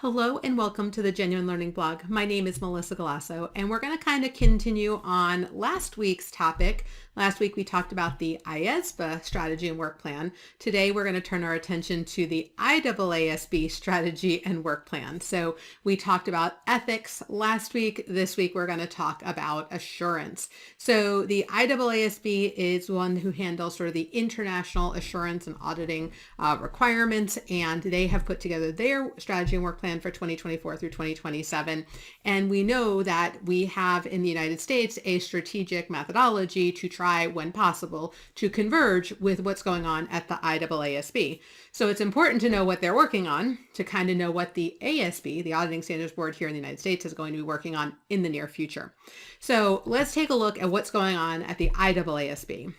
Hello and welcome to the Genuine Learning Blog. My name is Melissa Galasso, and we're going to kind of continue on last week's topic. Last week we talked about the IAASB strategy and work plan. Today we're going to turn our attention to the IAASB strategy and work plan. So we talked about ethics last week. This week we're going to talk about assurance. So the IAASB is one who handles sort of the international assurance and auditing requirements, and they have put together their strategy and work plan for 2024 through 2027. And we know that we have in the United States a strategic methodology to try, when possible, to converge with what's going on at the IAASB. So it's important to know what they're working on to kind of know what the ASB, the Auditing Standards Board here in the United States, is going to be working on in the near future. So let's take a look at what's going on at the IAASB.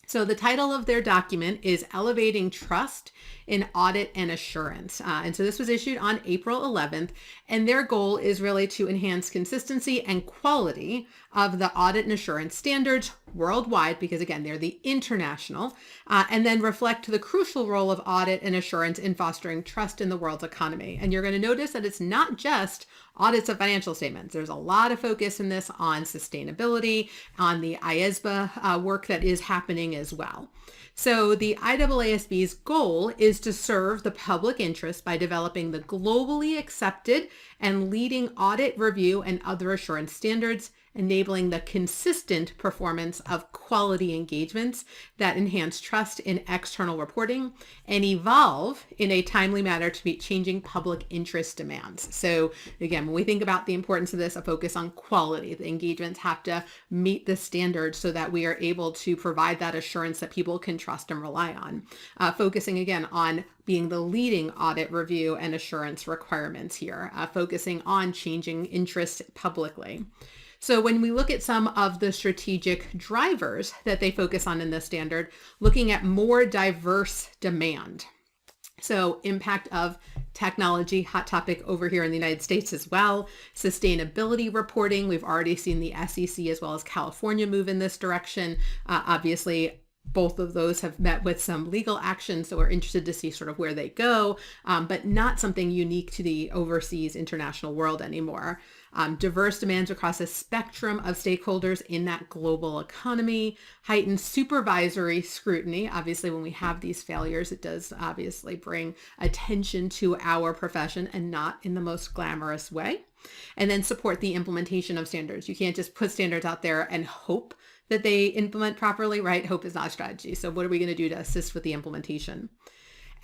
So the title of their document is Elevating Trust in Audit and Assurance. And so this was issued on April 11th, and their goal is really to enhance consistency and quality of the audit and assurance standards worldwide, because again, they're the international, and then reflect the crucial role of audit and assurance in fostering trust in the world's economy. And you're going to notice that it's not just audits of financial statements. There's a lot of focus in this on sustainability, on the IAASB work that is happening as well. So the IAASB's goal is to serve the public interest by developing the globally accepted and leading audit, review, and other assurance standards, enabling the consistent performance of quality engagements that enhance trust in external reporting and evolve in a timely manner to meet changing public interest demands. So again, when we think about the importance of this, a focus on quality, the engagements have to meet the standards so that we are able to provide that assurance that people can trust and rely on. Focusing again on being the leading audit, review, and assurance requirements here, focusing on changing interests publicly. So when we look at some of the strategic drivers that they focus on in this standard, looking at more diverse demand. So impact of technology, hot topic over here in the United States as well. Sustainability reporting, we've already seen the SEC as well as California move in this direction. Obviously, both of those have met with some legal action, so we're interested to see sort of where they go, but not something unique to the overseas international world anymore. Diverse demands across a spectrum of stakeholders in that global economy, heightened supervisory scrutiny. Obviously, when we have these failures, it does obviously bring attention to our profession and not in the most glamorous way. And then support the implementation of standards. You can't just put standards out there and hope that they implement properly, right? Hope is not a strategy. So what are we going to do to assist with the implementation?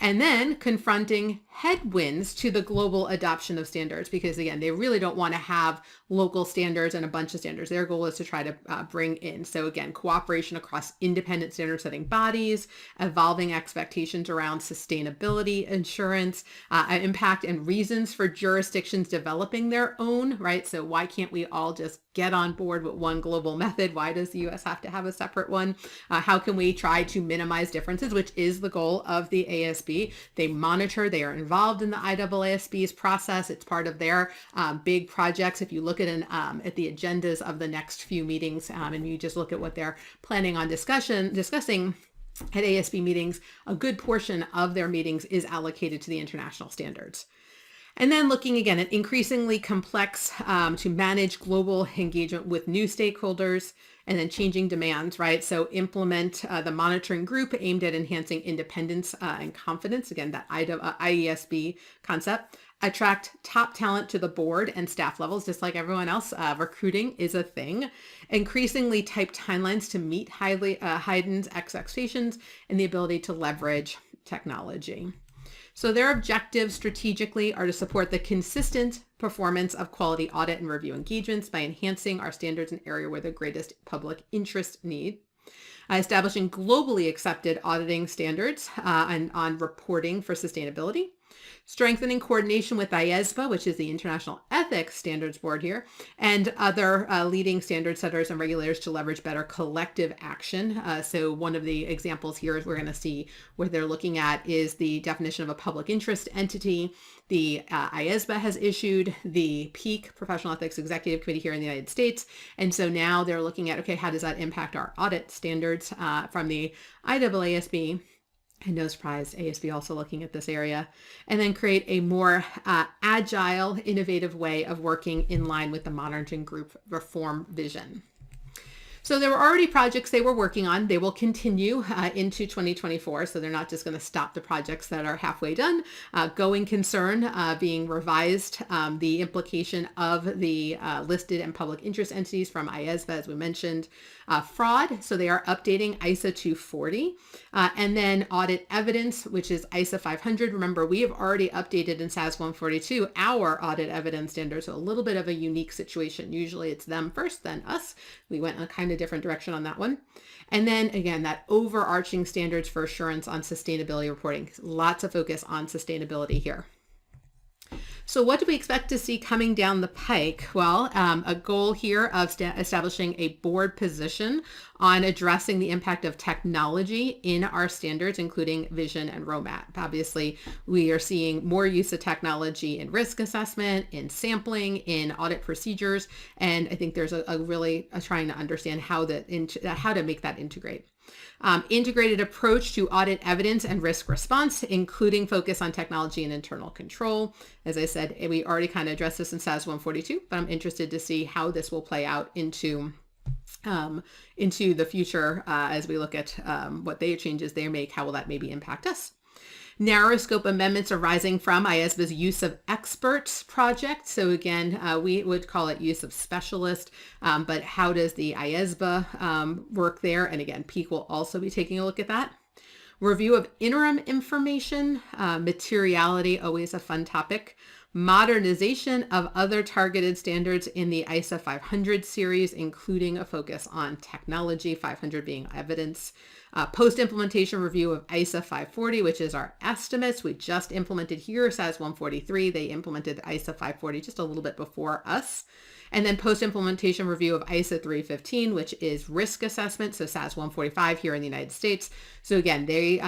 And then confronting headwinds to the global adoption of standards, because again, they really don't want to have local standards and a bunch of standards. Their goal is to try to bring in. So again, cooperation across independent standard setting bodies, evolving expectations around sustainability, insurance, impact and reasons for jurisdictions developing their own, right? So why can't we all just get on board with one global method? Why does the US have to have a separate one? How can we try to minimize differences, which is the goal of the ASB? They monitor, they are involved in the IAASB's process. It's part of their big projects. If you look at the agendas of the next few meetings, and you just look at what they're planning on discussing at ASB meetings, a good portion of their meetings is allocated to the international standards. And then looking again at increasingly complex to manage global engagement with new stakeholders, and then changing demands, right? So implement the monitoring group aimed at enhancing independence and confidence. Again, that IAASB concept. Attract top talent to the board and staff levels, just like everyone else. Recruiting is a thing. Increasingly tight timelines to meet heightened expectations and the ability to leverage technology. So their objectives strategically are to support the consistent performance of quality audit and review engagements by enhancing our standards in area where the greatest public interest need. Establishing globally accepted auditing standards and on reporting for sustainability. Strengthening coordination with IAASB, which is the International Ethics Standards Board here, and other leading standard setters and regulators to leverage better collective action. So one of the examples here is we're going to see what they're looking at is the definition of a public interest entity. The IAASB has issued the PEAK, Professional Ethics Executive Committee here in the United States. And so now they're looking at, okay, how does that impact our audit standards from the IAASB? And no surprise, ASB also looking at this area. And then create a more agile, innovative way of working in line with the monitoring group reform vision. So there were already projects they were working on. They will continue into 2024. So they're not just going to stop the projects that are halfway done. Going concern being revised, the implication of the listed and public interest entities from IAASB, as we mentioned. Fraud, so they are updating ISA 240. And then audit evidence, which is ISA 500. Remember, we have already updated in SAS 142 our audit evidence standards. So a little bit of a unique situation. Usually it's them first, then us. We went in a kind of different direction on that one. And then again, that overarching standards for assurance on sustainability reporting. Lots of focus on sustainability here. So what do we expect to see coming down the pike? Well, a goal here of establishing a board position on addressing the impact of technology in our standards, including vision and ROMAT. Obviously, we are seeing more use of technology in risk assessment, in sampling, in audit procedures, and I think there's a really trying to understand how to make that integrate. Integrated approach to audit evidence and risk response, including focus on technology and internal control. As I said, we already kind of addressed this in SAS 142, but I'm interested to see how this will play out into the future as we look at what changes they make, how will that maybe impact us. Narrow scope amendments arising from IASB's use of experts project. So again, we would call it use of specialist, but how does the IASB work there? And again, Peak will also be taking a look at that. Review of interim information, materiality, always a fun topic. Modernization of other targeted standards in the ISA 500 series, including a focus on technology, 500 being evidence. Post-implementation review of ISA 540, which is our estimates. We just implemented here SAS 143. They implemented ISA 540 just a little bit before us. And then post-implementation review of ISA 315, which is risk assessment. So SAS 145 here in the United States. So again, they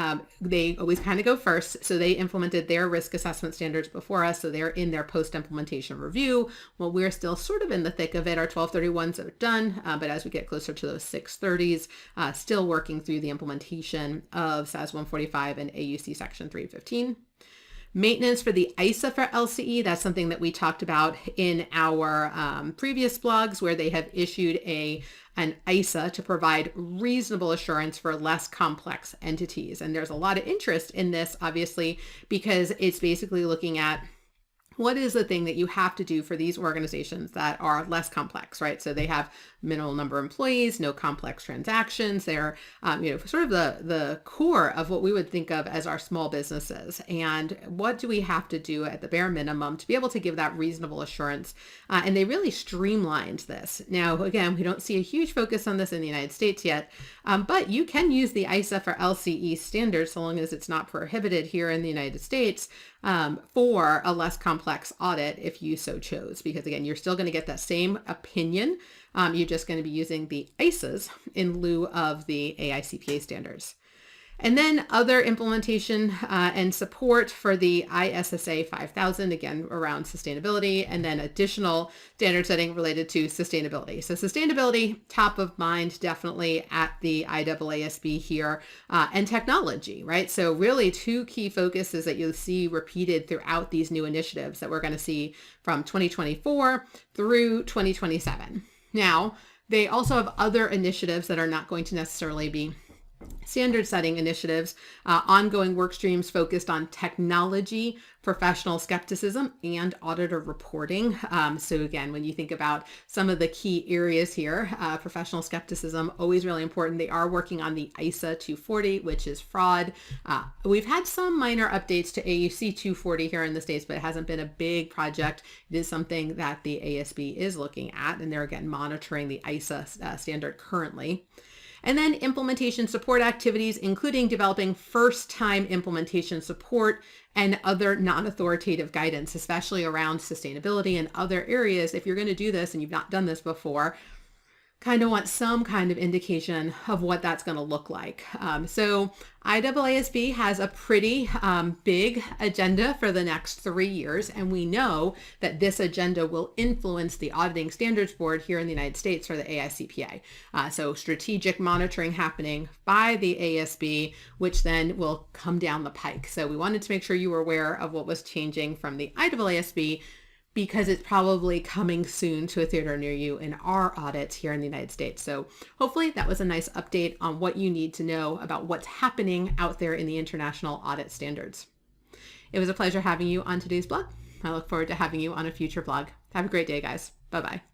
always kind of go first. So they implemented their risk assessment standards before us. So they're in their post-implementation review. Well, we're still sort of in the thick of it. Our 1231s are done. But as we get closer to those 630s, still working through the implementation of SAS 145 and AUC section 315. Maintenance for the ISA for LCE, that's something that we talked about in our previous blogs, where they have issued an ISA to provide reasonable assurance for less complex entities. And there's a lot of interest in this, obviously, because it's basically looking at what is the thing that you have to do for these organizations that are less complex, right? So they have minimal number of employees, no complex transactions. They're, sort of the core of what we would think of as our small businesses. And what do we have to do at the bare minimum to be able to give that reasonable assurance? And they really streamlined this. Now, again, we don't see a huge focus on this in the United States yet, but you can use the ISA for LCE standard so long as it's not prohibited here in the United States for a less complex audit if you so chose, because again, you're still going to get that same opinion. You're just going to be using the ISAs in lieu of the AICPA standards. And then other implementation and support for the ISSA 5000, again, around sustainability, and then additional standard setting related to sustainability. So sustainability, top of mind, definitely at the IAASB here, and technology, right? So really two key focuses that you'll see repeated throughout these new initiatives that we're going to see from 2024 through 2027. Now, they also have other initiatives that are not going to necessarily be standard setting initiatives, ongoing work streams focused on technology, professional skepticism, and auditor reporting. So again, when you think about some of the key areas here, professional skepticism, always really important. They are working on the ISA 240, which is fraud. We've had some minor updates to AUC 240 here in the States, but it hasn't been a big project. It is something that the ASB is looking at, and they're again monitoring the ISA standard currently. And then implementation support activities, including developing first-time implementation support and other non-authoritative guidance, especially around sustainability and other areas. If you're going to do this and you've not done this before, kind of want some kind of indication of what that's going to look like. So IAASB has a pretty big agenda for the next 3 years, and we know that this agenda will influence the Auditing Standards Board here in the United States, or the AICPA. So strategic monitoring happening by the ASB, which then will come down the pike. So we wanted to make sure you were aware of what was changing from the IAASB, because it's probably coming soon to a theater near you in our audits here in the United States. So hopefully that was a nice update on what you need to know about what's happening out there in the international audit standards. It was a pleasure having you on today's blog. I look forward to having you on a future blog. Have a great day, guys. Bye-bye.